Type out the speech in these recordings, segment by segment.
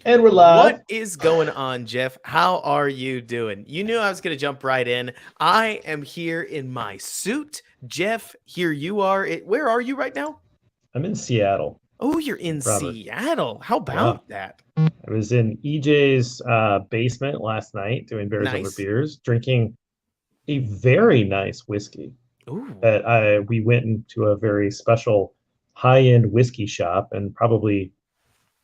And we're live. What is going on, Jeff? How are you doing? You knew I was going to jump right in. I am here in my suit. Jeff, here you are. Where are you right now? I'm in Seattle, Oh, you're in Robert. Seattle. How Yeah. about that? I was in EJ's basement last night doing beers over Nice. beers, drinking a very nice whiskey. Ooh. That I we went into a very special high-end whiskey shop and probably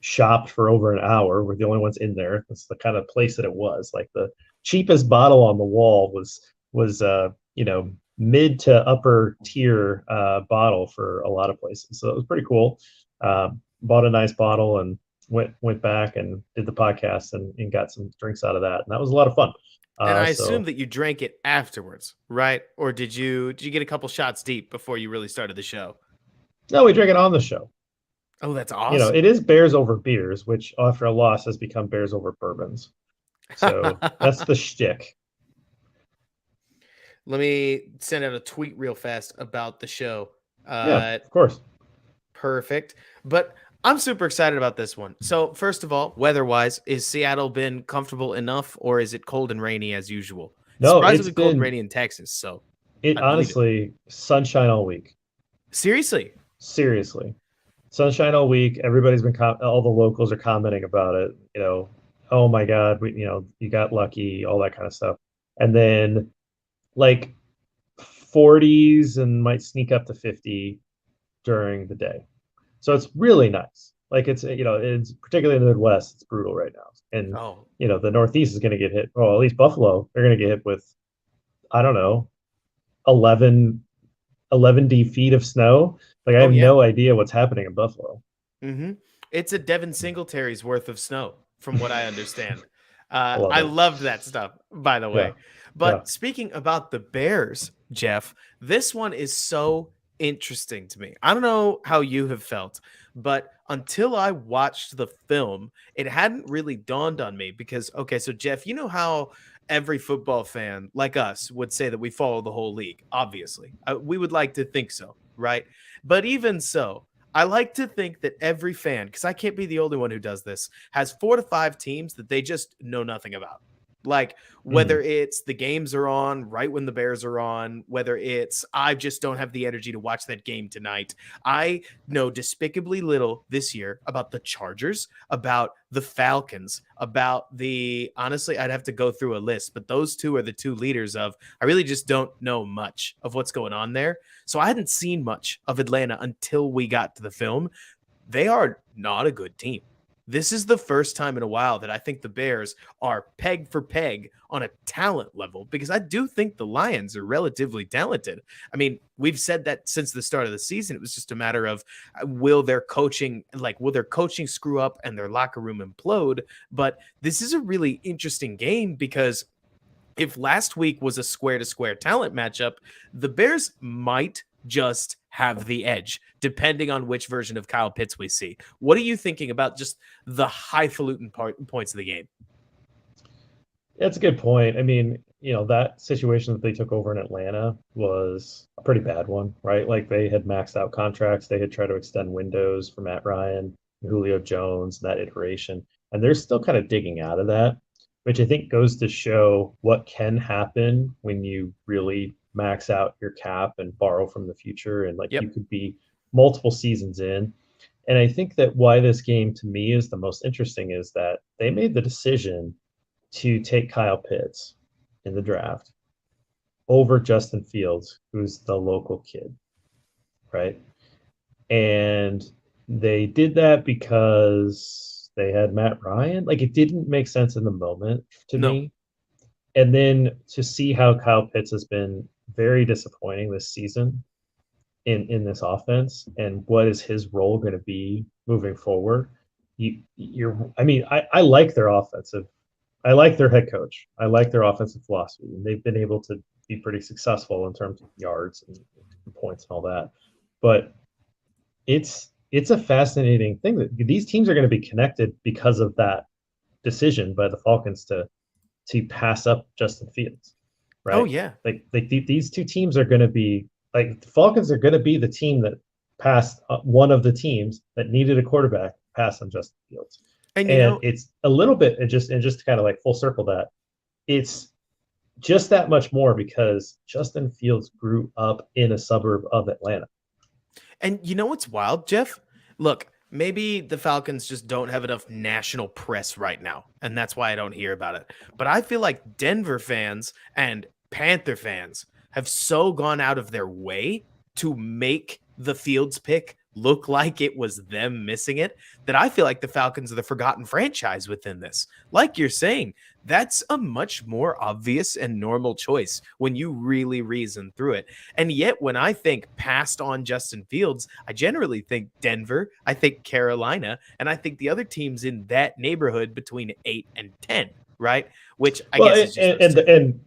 shopped for over an hour. We're the only ones in there. That's the kind of place that it was. Like the cheapest bottle on the wall was mid to upper tier bottle for a lot of places. So it was pretty cool. Bought a nice bottle and went back and did the podcast and got some drinks out of that, and that was a lot of fun. And I assume So that you drank it afterwards, right? Or did you get a couple shots deep before you really started the show? no, we drank it on the show. Oh, that's It awesome. is bears over beers, which after a loss has become bears over bourbons. So that's the shtick. Let me send out a tweet real fast about the show. Yeah, Uh, of course. Perfect. But I'm super excited about this one. So, first of all, weather wise, is Seattle been comfortable enough or is it cold and rainy as usual? It's No, surprisingly cold and rainy in Texas. So, it I believe it. honestly, sunshine all week. Seriously. Seriously. Sunshine all week. Everybody's been, all the locals are commenting about it. Oh my God, you got lucky, all that kind of stuff. And then like 40s and might sneak up to 50 during the day. So it's really nice. Like it's particularly in the Midwest, it's brutal right now. And Oh, the Northeast is going to get hit. Well, at least Buffalo, they're going to get hit with, I don't know, 11, 11D feet of snow. Like I oh have yeah. no idea what's happening in Buffalo. Mm-hmm. It's a Devin Singletary's worth of snow, from what I understand. I love I it. loved that stuff, by the Yeah. way. Yeah. But speaking about the Bears, Jeff, this one is so interesting to me. I don't know how you have felt, but until I watched the film, it hadn't really dawned on me because, okay, so Jeff, you know how every football fan like us would say that we follow the whole league, obviously. We would like to think so, right? But even so, I like to think that every fan, because I can't be the only one who does this, has 4 to 5 teams that they just know nothing about. Like Mhm. whether it's the games are on right when the Bears are on, whether it's I just don't have the energy to watch that game tonight. I know despicably little this year about the Chargers, about the Falcons, about the honestly, I'd have to go through a list, but those two are the two leaders of I really just don't know much of what's going on there. So I hadn't seen much of Atlanta until we got to the film. They are not a good team. This is the first time in a while that I think the Bears are peg for peg on a talent level because I do think the Lions are relatively talented. I mean, we've said that since the start of the season. It was just a matter of will their coaching screw up and their locker room implode? But this is a really interesting game because if last week was a square to square talent matchup, the Bears might just have the edge, depending on which version of Kyle Pitts we see. What are you thinking about just the highfalutin points of the game? That's a good point. I mean, that situation that they took over in Atlanta was a pretty bad one, right? Like they had maxed out contracts, they had tried to extend windows for Matt Ryan, Julio Jones, that iteration, and they're still kind of digging out of that, which I think goes to show what can happen when you really max out your cap and borrow from the future, and like you Yep. could be multiple seasons in. And I think that why this game to me is the most interesting is that they made the decision to take Kyle Pitts in the draft over Justin Fields, who's the local kid, right? And they did that because they had Matt Ryan. Like it didn't make sense in the moment to No. me. And then to see how Kyle Pitts has been very disappointing this season in this offense and what is his role going to be moving forward. I mean, I like their offensive. I like their head coach. I like their offensive philosophy, and they've been able to be pretty successful in terms of yards and points and all that. But it's a fascinating thing that these teams are going to be connected because of that decision by the Falcons to pass up Justin Fields, Oh, right? yeah. These two teams are going to be like the Falcons are going to be the team that passed one of the teams that needed a quarterback pass on Justin Fields. And And it's a little bit, and just to kind of like full circle that, it's just that much more because Justin Fields grew up in a suburb of Atlanta. And you know what's wild, Jeff? Look, maybe the Falcons just don't have enough national press right now, and that's why I don't hear about it. But I feel like Denver fans and Panther fans have so gone out of their way to make the Fields pick look like it was them missing it that I feel like the Falcons are the forgotten franchise within this. Like you're saying, that's a much more obvious and normal choice when you really reason through it. And yet, when I think passed on Justin Fields, I generally think Denver, I think Carolina, and I think the other teams in that neighborhood between 8 and 10, right? Which I guess is just and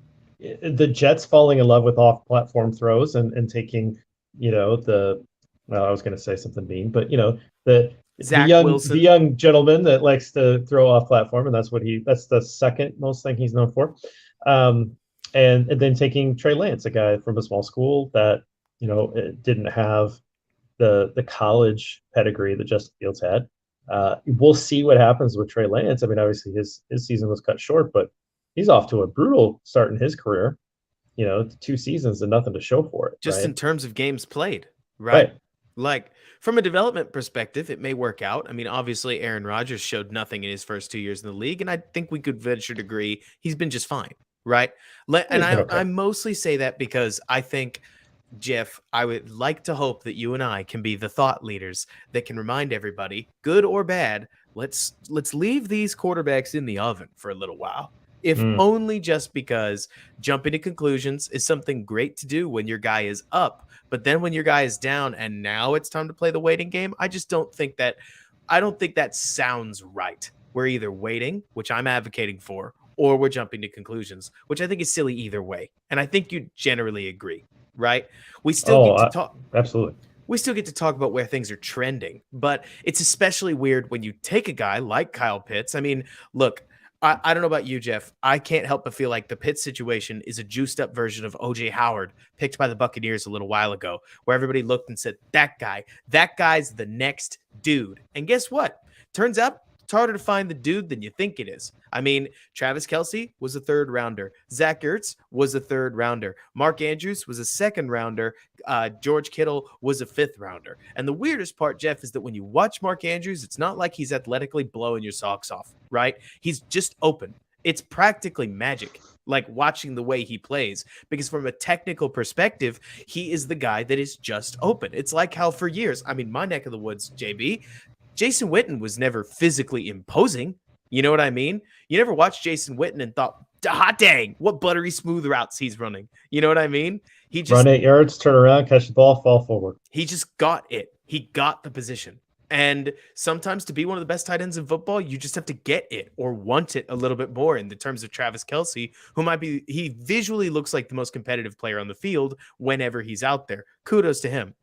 the Jets falling in love with off-platform throws and taking, well, I was going to say something mean, but the Zach Wilson. the young gentleman that likes to throw off platform, and that's the second most thing he's known for. And then taking Trey Lance, a guy from a small school that didn't have the college pedigree that Justin Fields had. We'll see what happens with Trey Lance. I mean, obviously his season was cut short, but he's off to a brutal start in his career. 2 seasons and nothing to show for it. Just right? in terms of games played, right? Right. Like, from a development perspective, it may work out. I mean, obviously, Aaron Rodgers showed nothing in his first 2 years in the league, and I think we could venture to agree he's been just fine, right? And I mostly say that because I think, Jeff, I would like to hope that you and I can be the thought leaders that can remind everybody, good or bad, let's leave these quarterbacks in the oven for a little while. If only just because jumping to conclusions is something great to do when your guy is up. But then when your guy is down and now it's time to play the waiting game, I don't think that sounds right. We're either waiting, which I'm advocating for, or we're jumping to conclusions, which I think is silly either way. And I think you generally agree, right? We still get to talk. Absolutely. We still get to talk about where things are trending, but it's especially weird when you take a guy like Kyle Pitts. I mean, look, I don't know about you, Jeff. I can't help but feel like the Pitts situation is a juiced up version of O.J. Howard picked by the Buccaneers a little while ago, where everybody looked and said, that guy's the next dude. And guess what? Turns out it's harder to find the dude than you think it is. I mean, Travis Kelce was a 3rd rounder. Zach Ertz was a 3rd rounder. Mark Andrews was a 2nd rounder. George Kittle was a 5th rounder. And the weirdest part, Jeff, is that when you watch Mark Andrews, it's not like he's athletically blowing your socks off, right? He's just open. It's practically magic, like watching the way he plays, because from a technical perspective, he is the guy that is just open. It's like how for years, I mean, my neck of the woods, JB, Jason Witten was never physically imposing. You know what I mean? You never watched Jason Witten and thought, hot dang, what buttery smooth routes he's running. You know what I mean? He just run 8 yards, turn around, catch the ball, fall forward. He just got it. He got the position. And sometimes to be one of the best tight ends in football, you just have to get it or want it a little bit more in the terms of Travis Kelce, he visually looks like the most competitive player on the field whenever he's out there. Kudos to him.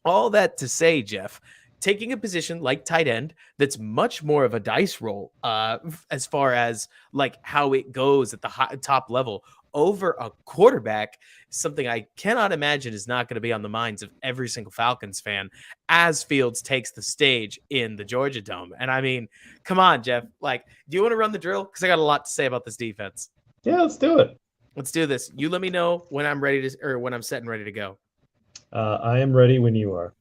All that to say, Jeff, taking a position like tight end that's much more of a dice roll as far as like how it goes at the top level over a quarterback, something I cannot imagine is not going to be on the minds of every single Falcons fan as Fields takes the stage in the Georgia Dome. And I mean, come on, Jeff, like, do you want to run the drill? Because I got a lot to say about this defense. Yeah, let's do it. Let's do this. You let me know when I'm ready to, or when I'm set and ready to go. I am ready when you are.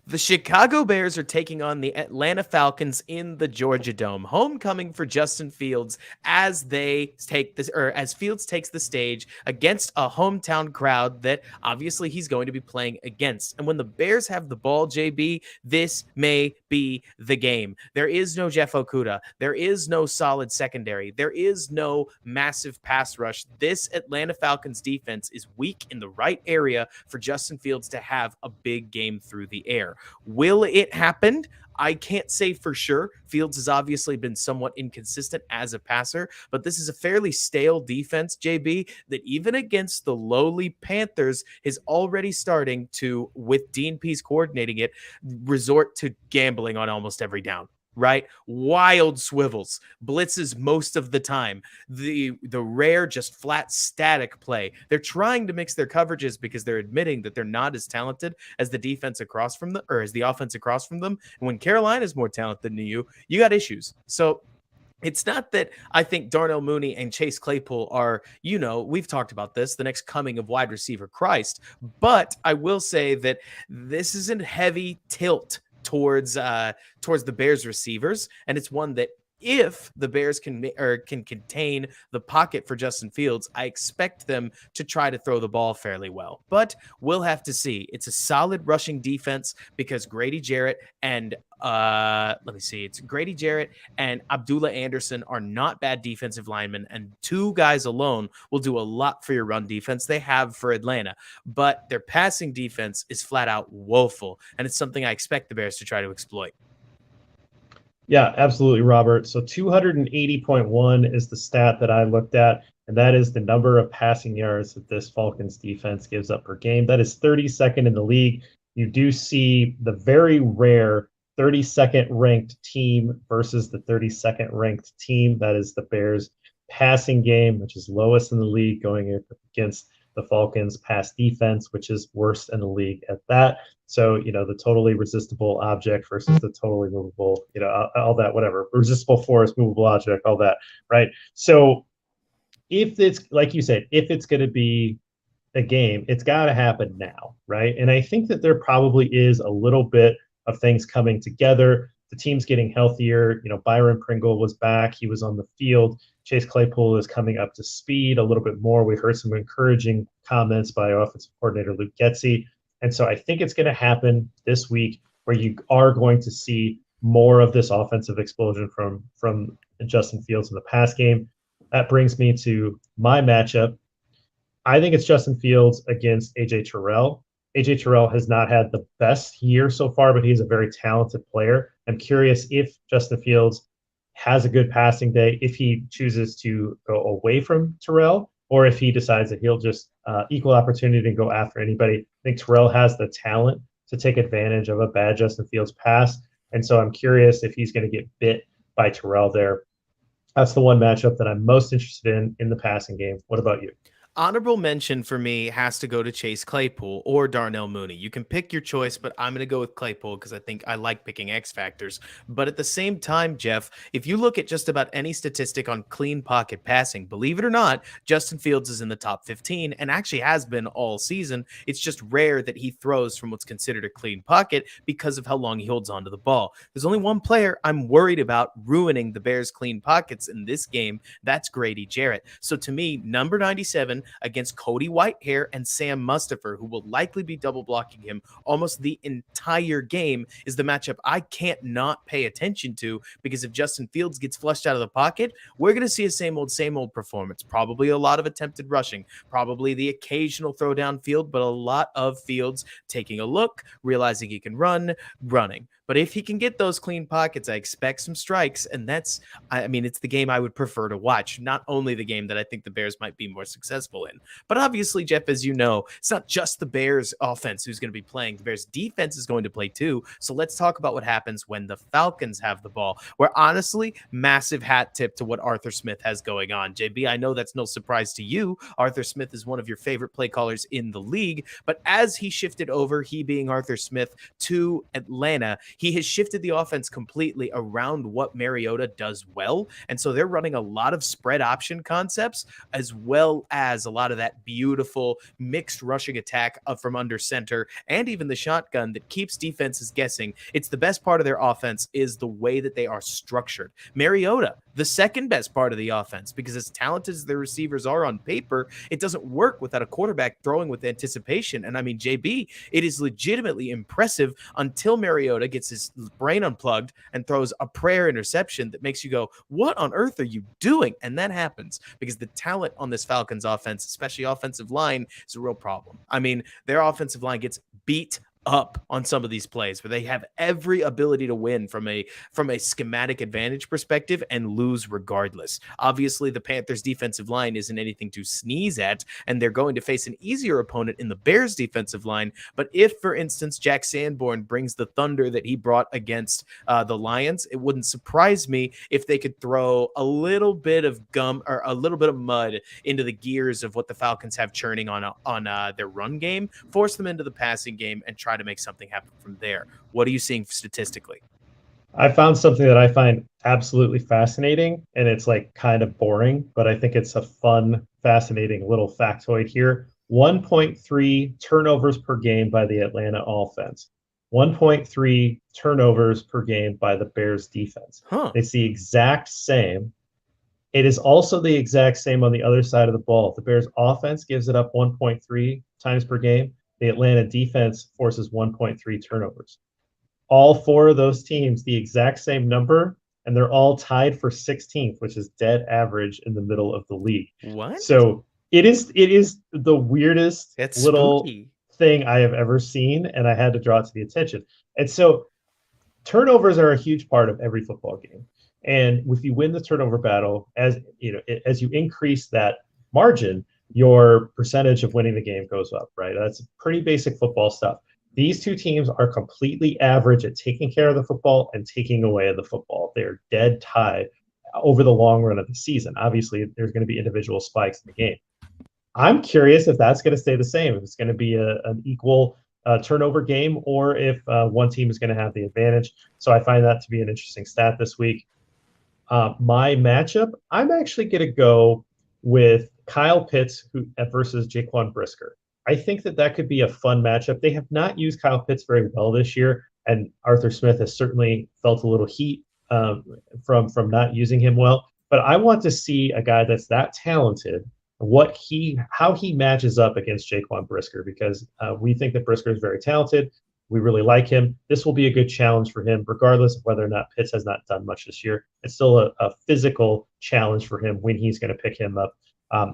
The Chicago Bears are taking on the Atlanta Falcons in the Georgia Dome. Homecoming for Justin Fields as Fields takes the stage against a hometown crowd that obviously he's going to be playing against. And when the Bears have the ball, JB, this may be the game. There is no Jeff Okudah. There is no solid secondary. There is no massive pass rush. This Atlanta Falcons defense is weak in the right area for Justin Fields to have a big game through the air. Will it happen? I can't say for sure. Fields has obviously been somewhat inconsistent as a passer, but this is a fairly stale defense, JB, that even against the lowly Panthers is already starting to, with Dean Pease coordinating it, resort to gambling on almost every down. right? Wild swivels, blitzes most of the time. The rare just flat static play. They're trying to mix their coverages because they're admitting that they're not as talented as the defense across from them, or as the offense across from them. And when Carolina's more talented than you got issues. So it's not that I think Darnell Mooney and Chase Claypool are, we've talked about this, the next coming of wide receiver Christ. But I will say that this is a heavy tilt towards the Bears receivers, and it's one that if the Bears can contain the pocket for Justin Fields, I expect them to try to throw the ball fairly well. But we'll have to see. It's a solid rushing defense because Grady Jarrett and it's Grady Jarrett and Abdullah Anderson are not bad defensive linemen, and two guys alone will do a lot for your run defense. They have for Atlanta, but their passing defense is flat out woeful, and it's something I expect the Bears to try to exploit. Yeah, absolutely, Robert. So 280.1 is the stat that I looked at, and that is the number of passing yards that this Falcons defense gives up per game. That is 32nd in the league. You do see the very rare 32nd ranked team versus the 32nd ranked team. That is the Bears passing game, which is lowest in the league, going against the Falcons pass defense, which is worst in the league at that. So, the totally resistible object versus the totally movable, all that, whatever, resistible force, movable object, all that, right? So if it's, like you said, if it's going to be a game, it's got to happen now, right? And I think that there probably is a little bit of things coming together. The team's getting healthier. Byron Pringle was back. He was on the field. Chase Claypool is coming up to speed a little bit more. We heard some encouraging comments by offensive coordinator Luke Getsy. And so I think it's going to happen this week where you are going to see more of this offensive explosion from Justin Fields in the pass game. That brings me to my matchup. I think it's Justin Fields against A.J. Terrell. A.J. Terrell has not had the best year so far, but he's a very talented player. I'm curious if Justin Fields has a good passing day, if he chooses to go away from Terrell, or if he decides that he'll just equal opportunity and go after anybody. I think Terrell has the talent to take advantage of a bad Justin Fields pass. And so I'm curious if he's going to get bit by Terrell there. That's the one matchup that I'm most interested in the passing game. What about you? Honorable mention for me has to go to Chase Claypool or Darnell Mooney. You can pick your choice, but I'm going to go with Claypool because I think I like picking X factors. But at the same time, Jeff, if you look at just about any statistic on clean pocket passing, believe it or not, Justin Fields is in the top 15 and actually has been all season. It's just rare that he throws from what's considered a clean pocket because of how long he holds onto the ball. There's only one player I'm worried about ruining the Bears' clean pockets in this game. That's Grady Jarrett. So to me, number 97 against Cody Whitehair and Sam Mustipher, who will likely be double blocking him almost the entire game, is the matchup I can't not pay attention to, because if Justin Fields gets flushed out of the pocket, we're going to see a same old performance. Probably a lot of attempted rushing, probably the occasional throw downfield, but a lot of Fields taking a look, realizing he can run, running. But if he can get those clean pockets, I expect some strikes. And it's the game I would prefer to watch, not only the game that I think the Bears might be more successful in. But obviously, Jeff, as you know, it's not just the Bears offense who's going to be playing. The Bears defense is going to play too. So let's talk about what happens when the Falcons have the ball, where honestly, massive hat tip to what Arthur Smith has going on. JB, I know that's no surprise to you. Arthur Smith is one of your favorite play callers in the league. But as he shifted over, he being Arthur Smith, to Atlanta, he has shifted the offense completely around what Mariota does well. And so they're running a lot of spread option concepts, as well as a lot of that beautiful mixed rushing attack from under center, and even the shotgun that keeps defenses guessing. It's the best part of their offense is the way that they are structured. Mariota, the second best part of the offense, because as talented as their receivers are on paper, it doesn't work without a quarterback throwing with anticipation. And I mean, JB, it is legitimately impressive until Mariota gets his brain unplugged and throws a prayer interception that makes you go, what on earth are you doing? And that happens because the talent on this Falcons offense, especially offensive line, is a real problem. I mean, their offensive line gets beat up on some of these plays where they have every ability to win from a schematic advantage perspective and lose regardless. Obviously, the Panthers defensive line isn't anything to sneeze at, and they're going to face an easier opponent in the Bears defensive line. But if, for instance, Jack Sanborn brings the thunder that he brought against the Lions, it wouldn't surprise me if they could throw a little bit of gum or a little bit of mud into the gears of what the Falcons have churning on their run game, force them into the passing game, and try to make something happen from there. What are you seeing statistically? I found something that I find absolutely fascinating, and it's like kind of boring, but I think it's a fun, fascinating little factoid here. 1.3 turnovers per game by the Atlanta offense. 1.3 turnovers per game by the Bears defense. Huh. It's the exact same. It is also the exact same on the other side of the ball. The Bears offense gives it up 1.3 times per game. The Atlanta defense forces 1.3 turnovers. All four of those teams, the exact same number, and they're all tied for 16th, which is dead average in the middle of the league. What? So it is the weirdest little spooky thing I have ever seen, and I had to draw it to the attention. And so turnovers are a huge part of every football game. And if you win the turnover battle, as you increase that margin, your percentage of winning the game goes up, right? That's pretty basic football stuff. These two teams are completely average at taking care of the football and taking away the football. They're dead tied over the long run of the season. Obviously, there's going to be individual spikes in the game. I'm curious if that's going to stay the same, if it's going to be an equal turnover game, or if one team is going to have the advantage. So I find that to be an interesting stat this week. My matchup, I'm actually going to go with Kyle Pitts versus Jaquan Brisker. I think that could be a fun matchup. They have not used Kyle Pitts very well this year, and Arthur Smith has certainly felt a little heat from not using him well. But I want to see a guy that's that talented, how he matches up against Jaquan Brisker, because we think that Brisker is very talented. We really like him. This will be a good challenge for him, regardless of whether or not Pitts has not done much this year. It's still a physical challenge for him when he's going to pick him up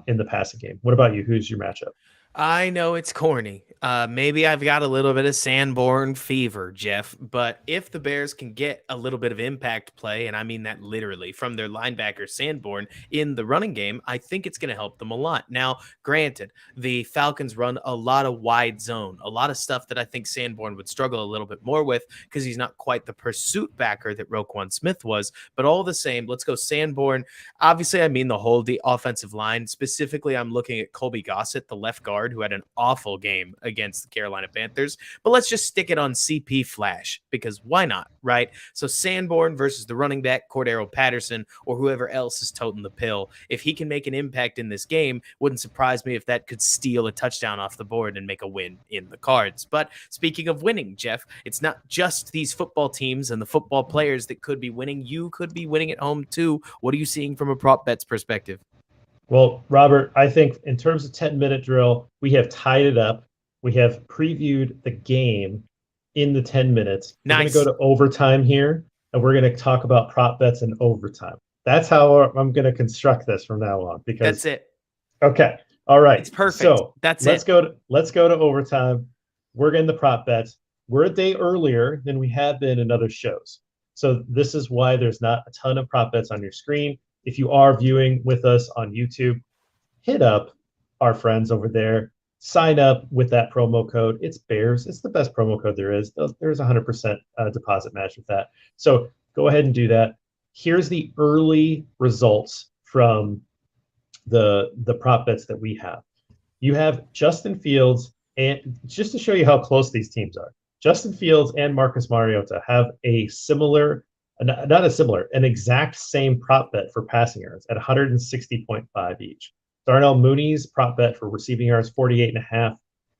in the passing game. What about you? Who's your matchup? I know it's corny. Maybe I've got a little bit of Sanborn fever, Jeff, but if the Bears can get a little bit of impact play, and I mean that literally, from their linebacker Sanborn in the running game, I think it's going to help them a lot. Now, granted, the Falcons run a lot of wide zone, a lot of stuff that I think Sanborn would struggle a little bit more with because he's not quite the pursuit backer that Roquan Smith was, but all the same, let's go Sanborn. Obviously, I mean the whole offensive line. Specifically, I'm looking at Colby Gossett, the left guard, who had an awful game against the Carolina Panthers. But let's just stick it on CP Flash, because why not, right? So Sanborn versus the running back, Cordero Patterson, or whoever else is toting the pill. If he can make an impact in this game, wouldn't surprise me if that could steal a touchdown off the board and make a win in the cards. But speaking of winning, Jeff, it's not just these football teams and the football players that could be winning. You could be winning at home too. What are you seeing from a prop bets perspective? Well, Robert, I think in terms of 10-minute drill, we have tied it up. We have previewed the game in the 10 minutes. Nice. We're going to go to overtime here, and we're going to talk about prop bets in overtime. That's how I'm going to construct this from now on. Because that's it. Okay. All right. It's perfect. So let's go to overtime. We're getting the prop bets. We're a day earlier than we have been in other shows. So this is why there's not a ton of prop bets on your screen. If you are viewing with us on YouTube, hit up our friends over there. Sign up with that promo code. It's Bears. It's the best promo code there is. There's 100% deposit match with that. So go ahead and do that. Here's the early results from the prop bets that we have. You have Justin Fields, and just to show you how close these teams are, Justin Fields and Marcus Mariota have an exact same prop bet for passing yards at 160.5 each. Darnell Mooney's prop bet for receiving yards, 48.5.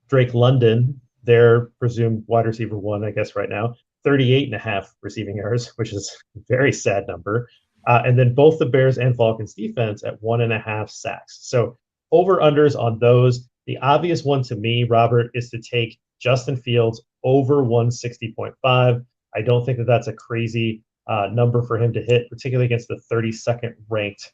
Drake London, their presumed wide receiver one, I guess right now, 38.5 receiving yards, which is a very sad number. And then both the Bears and Falcons defense at 1.5 sacks. So over-unders on those. The obvious one to me, Robert, is to take Justin Fields over 160.5. I don't think that that's a crazy number for him to hit, particularly against the 32nd ranked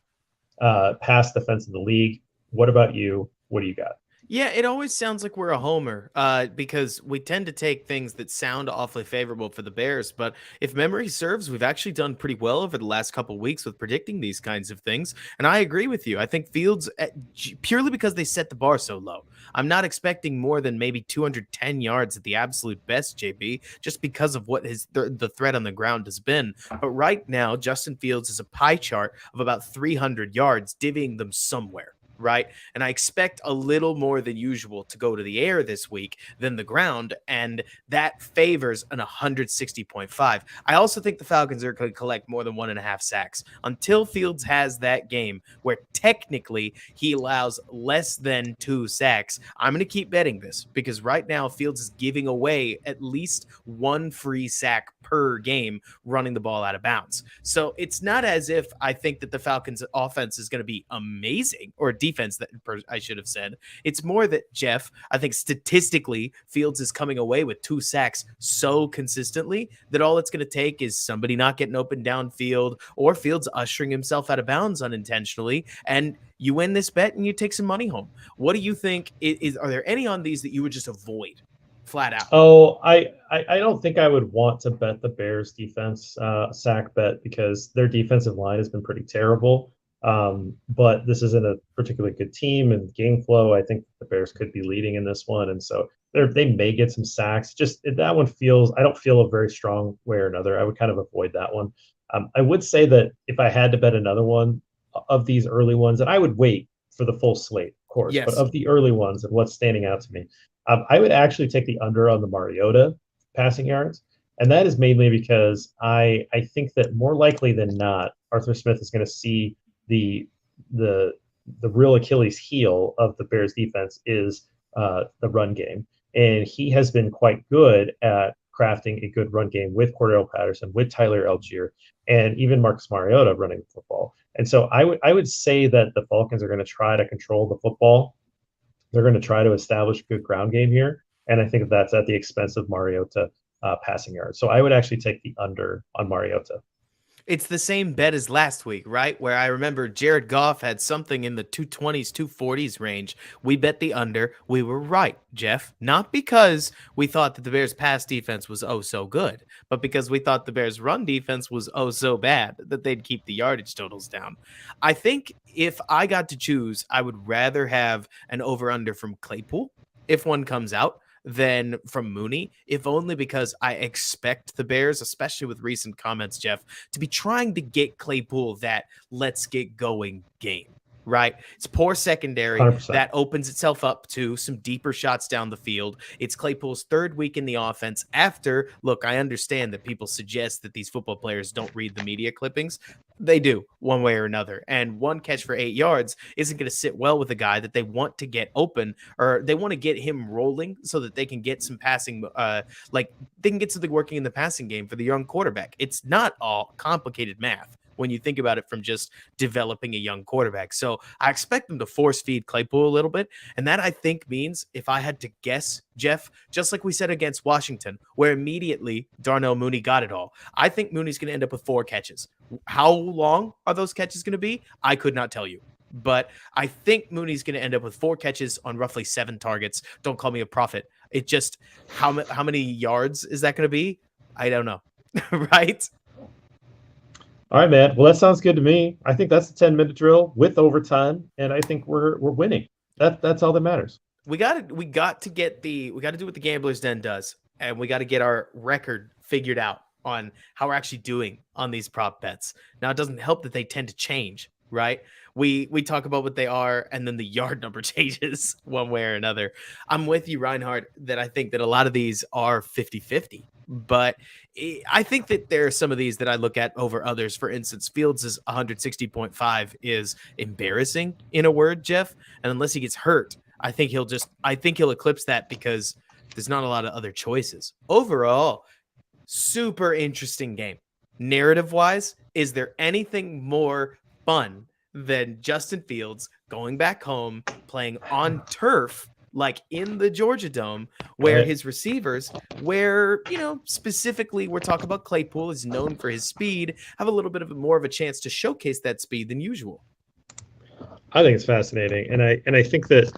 pass defense in the league. What about you? What do you got? Yeah, it always sounds like we're a homer because we tend to take things that sound awfully favorable for the Bears. But if memory serves, we've actually done pretty well over the last couple weeks with predicting these kinds of things. And I agree with you. I think Fields, purely because they set the bar so low, I'm not expecting more than maybe 210 yards at the absolute best, JB, just because of what the threat on the ground has been. But right now, Justin Fields is a pie chart of about 300 yards, divvying them somewhere. Right. And I expect a little more than usual to go to the air this week than the ground. And that favors an 160.5. I also think the Falcons are going to collect more than 1.5 sacks until Fields has that game where technically he allows less than 2 sacks. I'm going to keep betting this because right now Fields is giving away at least 1 free sack per game running the ball out of bounds. So it's not as if I think that the Falcons offense is going to be amazing, or defense that I should have said. It's more that, Jeff, I think statistically Fields is coming away with 2 sacks so consistently that all it's going to take is somebody not getting open downfield or Fields ushering himself out of bounds unintentionally, and you win this bet and you take some money home. What do you think? Are there any on these that you would just avoid flat out? Oh, I don't think I would want to bet the Bears defense sack bet because their defensive line has been pretty terrible. But this isn't a particularly good team and game flow. I think the Bears could be leading in this one, and so they may get some sacks. Just that one feels I don't feel a very strong way or another. I would kind of avoid that one. I would say that if I had to bet another one of these early ones, and I would wait for the full slate, of course, but Yes. of the early ones and what's standing out to me, I would actually take the under on the Mariota passing yards. And that is mainly because I think that more likely than not, Arthur Smith is going to see the the the real Achilles heel of the Bears defense is the run game. And he has been quite good at crafting a good run game with Cordell Patterson, with Tyler Algier, and even Marcus Mariota running the football. And so I would say that the Falcons are going to try to control the football. They're going to try to establish a good ground game here, and I think that's at the expense of Mariota passing yards. So I would actually take the under on Mariota. It's the same bet as last week, right? Where I remember Jared Goff had something in the 220s, 240s range. We bet the under. We were right, Jeff. Not because we thought that the Bears' pass defense was oh so good, but because we thought the Bears' run defense was oh so bad that they'd keep the yardage totals down. I think if I got to choose, I would rather have an over-under from Claypool if one comes out than from Mooney, if only because I expect the Bears, especially with recent comments, Jeff, to be trying to get Claypool that let's get going game. Right? It's poor secondary 100%. that opens itself up to some deeper shots down the field. It's Claypool's 3rd week in the offense after, look, I understand that people suggest that these football players don't read the media clippings. They do, one way or another. And 1 catch for 8 yards isn't going to sit well with a guy that they want to get open, or they want to get him rolling so that they can get some passing, like they can get something working in the passing game for the young quarterback. It's not all complicated math when you think about it from just developing a young quarterback. So I expect them to force feed Claypool a little bit. And that, I think, means, if I had to guess, Jeff, just like we said against Washington, where immediately Darnell Mooney got it all, I think Mooney's going to end up with 4 catches. How long are those catches going to be? I could not tell you. But I think Mooney's going to end up with 4 catches on roughly 7 targets. Don't call me a prophet. It just, how many yards is that going to be? I don't know. Right? All right, man. Well, that sounds good to me. I think that's a 10-minute drill with overtime, and I think we're winning. That's all that matters. We got to do what the Gamblers Den does, and we got to get our record figured out on how we're actually doing on these prop bets. Now, it doesn't help that they tend to change, right? We talk about what they are, and then the yard number changes one way or another. I'm with you, Reinhardt, that I think that a lot of these are 50-50. But I think that there are some of these that I look at over others. For instance, Fields' 160.5 is embarrassing, in a word, Jeff. And unless he gets hurt, I think he'll eclipse that because there's not a lot of other choices. Overall, super interesting game. Narrative-wise, is there anything more fun than Justin Fields going back home, playing on turf, like in the Georgia Dome, where his receivers, specifically we're talking about Claypool, is known for his speed, have a little bit more of a chance to showcase that speed than usual? I think it's fascinating, and I think that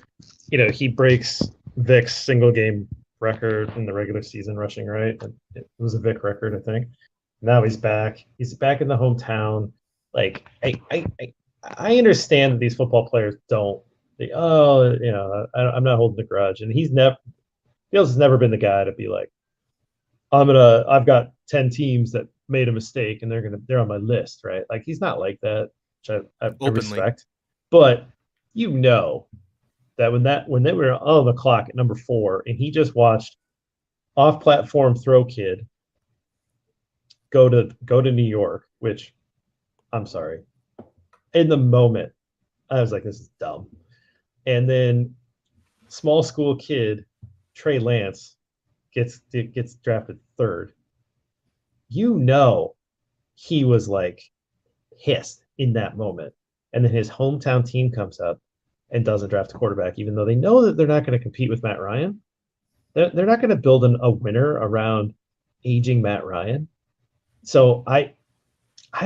he breaks Vic's single game record in the regular season rushing, right? It was a Vic record, I think. Now he's back. He's back in the hometown. Like I understand that these football players don't. I'm not holding the grudge, and Fields has never been the guy to be like, I've got 10 teams that made a mistake and they're on my list, right? Like he's not like that, which I Openly. respect. But that when they were on the clock at number 4 and he just watched off platform throw kid go to New York, which I'm sorry. In the moment, I was like, this is dumb. And then small school kid, Trey Lance, gets drafted 3rd. He was like hissed in that moment. And then his hometown team comes up and doesn't draft a quarterback, even though they know that they're not going to compete with Matt Ryan. They're not going to build a winner around aging Matt Ryan. So I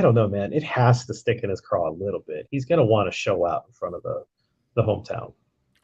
don't know, man. It has to stick in his craw a little bit. He's going to want to show out in front of the hometown.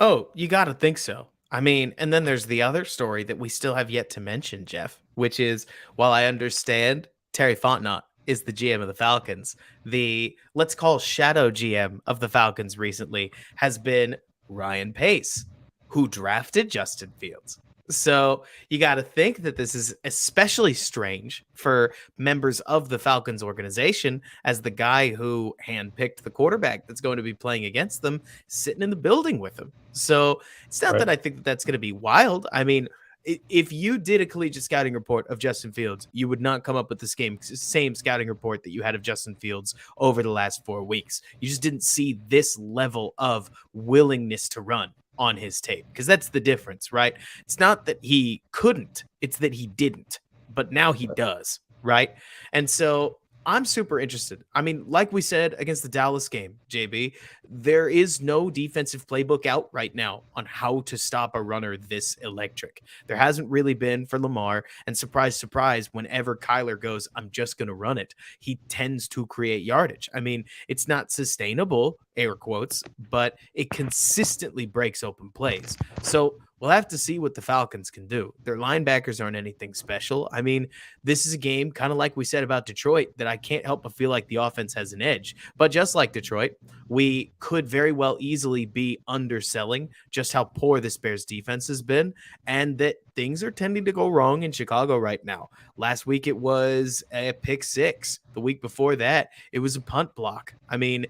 Oh, you got to think so. I mean, and then there's the other story that we still have yet to mention, Jeff, which is while I understand Terry Fontenot is the GM of the Falcons, the let's call shadow GM of the Falcons recently has been Ryan Pace, who drafted Justin Fields. So you got to think that this is especially strange for members of the Falcons organization, as the guy who handpicked the quarterback that's going to be playing against them sitting in the building with them. So it's not that I think that that's going to be wild. I mean, if you did a collegiate scouting report of Justin Fields, you would not come up with the same scouting report that you had of Justin Fields over the last 4 weeks. You just didn't see this level of willingness to run on his tape, because that's the difference, right? It's not that he couldn't, it's that he didn't, but now he does, right? And so I'm super interested. I mean, like we said against the Dallas game, JB, there is no defensive playbook out right now on how to stop a runner this electric. There hasn't really been for Lamar. And surprise, surprise, whenever Kyler goes, I'm just going to run it, he tends to create yardage. I mean, it's not sustainable, air quotes, but it consistently breaks open plays. So we'll have to see what the Falcons can do. Their linebackers aren't anything special. I mean, this is a game, kind of like we said about Detroit, that I can't help but feel like the offense has an edge. But just like Detroit, we could very well easily be underselling just how poor this Bears defense has been, and that things are tending to go wrong in Chicago right now. Last week, it was a pick 6. The week before that, it was a punt block. I mean,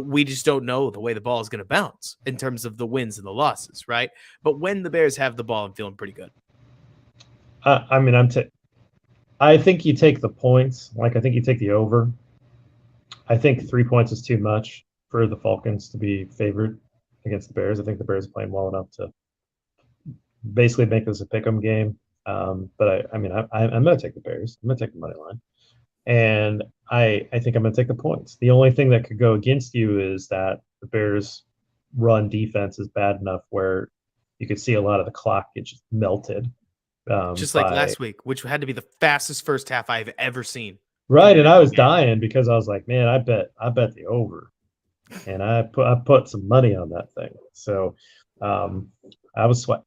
we just don't know the way the ball is going to bounce in terms of the wins and the losses, right? But when the Bears have the ball, I'm feeling pretty good. I mean, I think you take the points. Like, I think you take the over. I think 3 points is too much for the Falcons to be favored against the Bears. I think the Bears are playing well enough to basically make this a pick'em game. But I'm going to take the Bears. I'm going to take the money line. And I think I'm going to take the points. The only thing that could go against you is that the Bears' run defense is bad enough where you could see a lot of the clock get just melted. Just like last week, which had to be the fastest first half I've ever seen. Right, and I was dying because I was like, man, I bet the over, and I put some money on that thing. So I was sweating,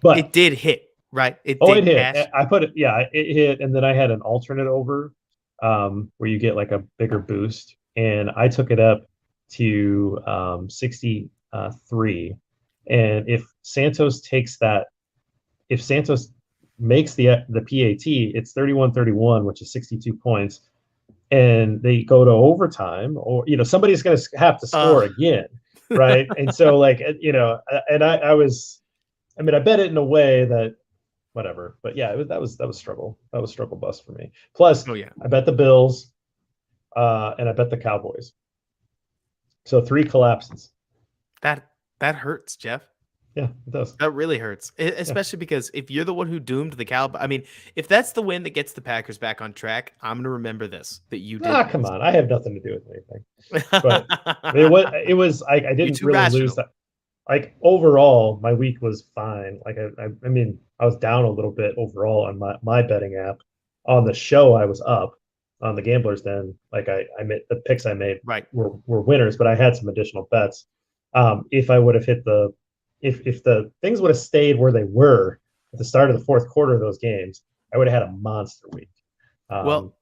but it did hit. Right. It hit. Cash. I put it. Yeah, it hit, and then I had an alternate over, where you get like a bigger boost, and I took it up to 63. And if Santos makes the PAT, it's 31-31, which is 62 points, and they go to overtime, or somebody's going to have to score again, right? And so and I bet it in a way that. Whatever, but yeah, that was struggle. That was struggle bus for me. Plus, I bet the Bills, and I bet the Cowboys. So 3 collapses. That hurts, Jeff. Yeah, it does. That really hurts, especially because if you're the one who doomed the Cowboys, I mean, if that's the win that gets the Packers back on track, I'm gonna remember this, that you did. Come on, I have nothing to do with anything. But it was I didn't really rational. Lose that. Like overall, my week was fine. Like I mean, I was down a little bit overall on my betting app. On the show, I was up, on the Gamblers Den. Like I made the picks I made Right. were winners, but I had some additional bets. If I would have hit if the things would have stayed where they were at the start of the fourth quarter of those games, I would have had a monster week. Well,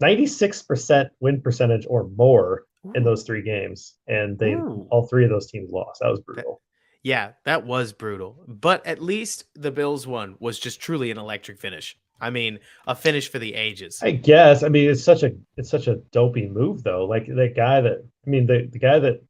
96% win percentage or more in ooh, those three games, and ooh. all three of those teams lost. That was brutal. Yeah, that was brutal. But at least the Bills one was just truly an electric finish. I mean, a finish for the ages. I guess. I mean, it's such a dopey move though. Like the guy that I mean the guy that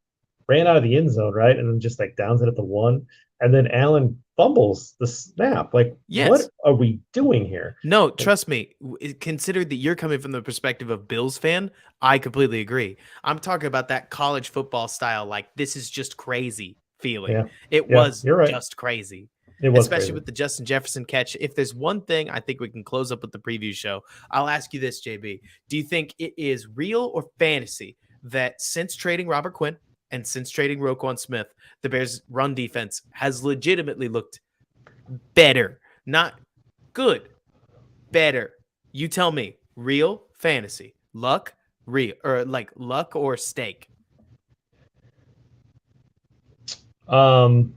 ran out of the end zone, right, and then just like downs it at the one, and then Allen fumbles the snap. Like, what Yes. are we doing here? No, Like, trust me. Consider that you're coming from the perspective of Bills fan. I completely agree. I'm talking about that college football style, like this is just crazy feeling. yeah, It yeah, was you're right. just crazy, It was especially crazy. with the Justin Jefferson catch. If there's one thing I think we can close up with the preview show, I'll ask you this, JB. Do you think it is real or fantasy that since trading Robert Quinn and since trading Roquan Smith, the Bears' run defense has legitimately looked better? Not good, better. You tell me, real, fantasy, luck, real, or like luck or stake. Um,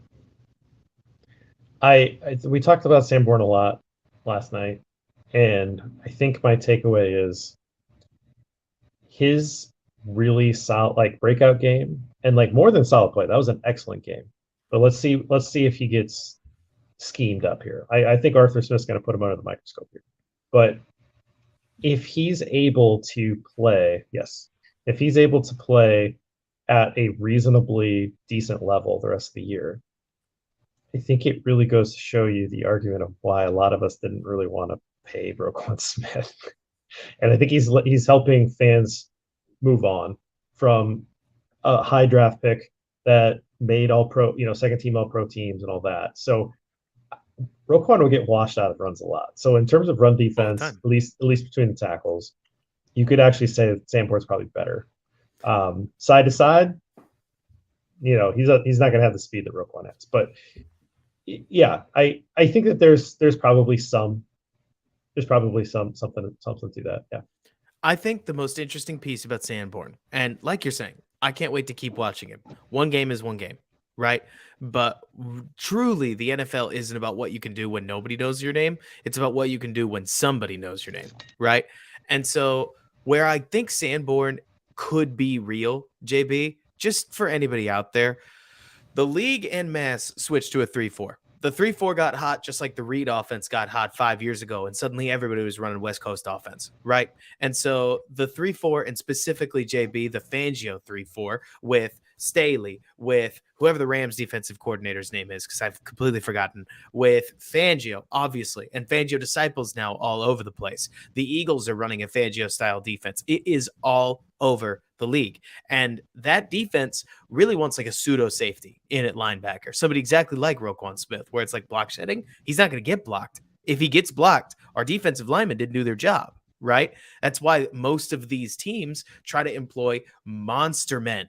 we talked about Sanborn a lot last night, and I think my takeaway is his really solid like breakout game and like more than solid play. That was an excellent game. But let's see if he gets schemed up here. I think Arthur Smith's going to put him under the microscope here. But if he's able to play, yes, if he's able to play at a reasonably decent level the rest of the year, I think it really goes to show you the argument of why a lot of us didn't really want to pay Roquan Smith. And I think he's helping fans move on from a high draft pick that made all pro, second team all pro teams and all that. So Roquan will get washed out of runs a lot. So in terms of run All the defense, time. at least between the tackles, you could actually say that Sanborn's probably better. Side to side, he's not going to have the speed that Roquan has. But yeah, I think that there's probably something to that. Yeah. I think the most interesting piece about Sanborn, and like you're saying, I can't wait to keep watching him. One game is one game, right? But truly, the NFL isn't about what you can do when nobody knows your name. It's about what you can do when somebody knows your name, right? And so, where I think Sanborn could be real, JB, just for anybody out there, the league en masse switched to a 3-4. The 3-4 got hot just like the Reed offense got hot 5 years ago, and suddenly everybody was running West Coast offense, right? And so the 3-4, and specifically JB, the Fangio 3-4 with Staley, with whoever the Rams defensive coordinator's name is, because I've completely forgotten, with Fangio, obviously, and Fangio disciples now all over the place. The Eagles are running a Fangio style defense. It is all over the league. And that defense really wants like a pseudo safety in at linebacker, somebody exactly like Roquan Smith, where it's like block shedding. He's not going to get blocked. If he gets blocked, our defensive linemen didn't do their job, right? That's why most of these teams try to employ monster men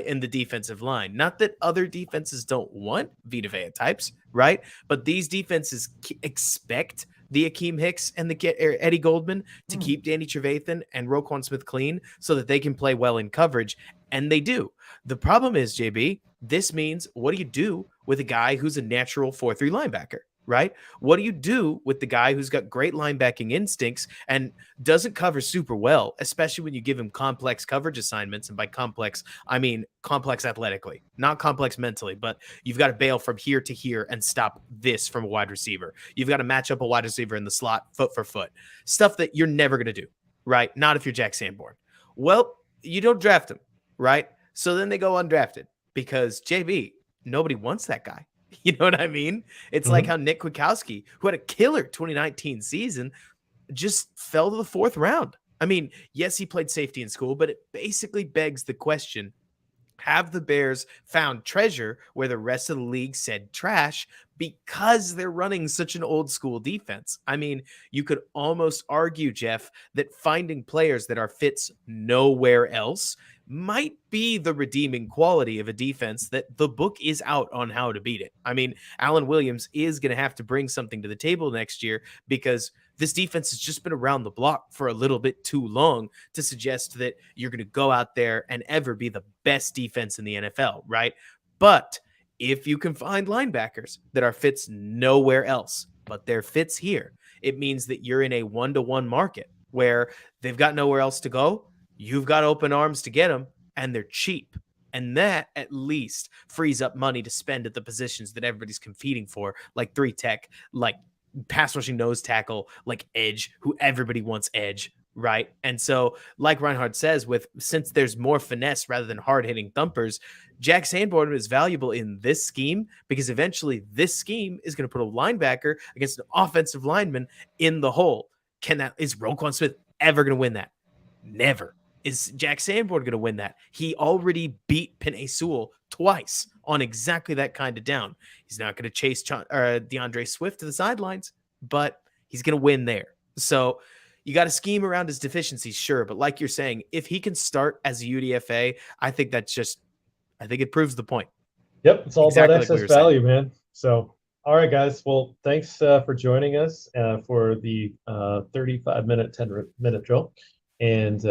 in the defensive line. Not that other defenses don't want Vita Vea types, right? But these defenses expect the Akeem Hicks and the Eddie Goldman to keep Danny Trevathan and Roquan Smith clean so that they can play well in coverage. And they do. The problem is, JB, this means what do you do with a guy who's a natural 4-3 linebacker? Right? What do you do with the guy who's got great linebacking instincts and doesn't cover super well, especially when you give him complex coverage assignments? And by complex, I mean complex athletically, not complex mentally, but you've got to bail from here to here and stop this from a wide receiver. You've got to match up a wide receiver in the slot foot for foot, stuff that you're never going to do, right? Not if you're Jack Sanborn. Well, you don't draft him, right? So then they go undrafted because JB, nobody wants that guy. You know what I mean? It's like Mm-hmm. how Nick Kwiatkowski, who had a killer 2019 season, just fell to the fourth round. I mean, yes, he played safety in school, but it basically begs the question, have the Bears found treasure where the rest of the league said trash because they're running such an old school defense? I mean, you could almost argue, Jeff, that finding players that are fits nowhere else might be the redeeming quality of a defense that the book is out on how to beat it. I mean, Alan Williams is going to have to bring something to the table next year because this defense has just been around the block for a little bit too long to suggest that you're going to go out there and ever be the best defense in the NFL, right? But if you can find linebackers that are fits nowhere else, but they're fits here, it means that you're in a 1-to-1 market where they've got nowhere else to go. You've got open arms to get them, and they're cheap. And that at least frees up money to spend at the positions that everybody's competing for, like 3 tech, like pass rushing nose tackle, like edge, who everybody wants edge, right? And so, like Reinhardt says, since there's more finesse rather than hard hitting thumpers, Jack Sanborn is valuable in this scheme because eventually this scheme is going to put a linebacker against an offensive lineman in the hole. Is Roquan Smith ever going to win that? Never. Is Jack Sanborn going to win that? He already beat Penei Sewell twice on exactly that kind of down. He's not going to chase DeAndre Swift to the sidelines, but he's going to win there. So you got to scheme around his deficiencies, sure. But like you're saying, if he can start as a UDFA, I think it proves the point. Yep. It's all about excess value, man. So, all right, guys. Well, thanks for joining us for the 35-minute, 10-minute drill. And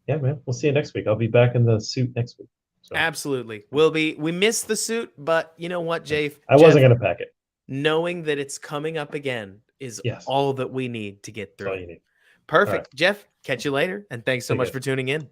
yeah, man, we'll see you next week. I'll be back in the suit next week. So. Absolutely. We missed the suit, but you know what, Jeff? I wasn't going to pack it. Knowing that it's coming up again is all that we need to get through. That's all you need. Perfect. Right. Jeff, catch you later. And thanks so much for tuning in.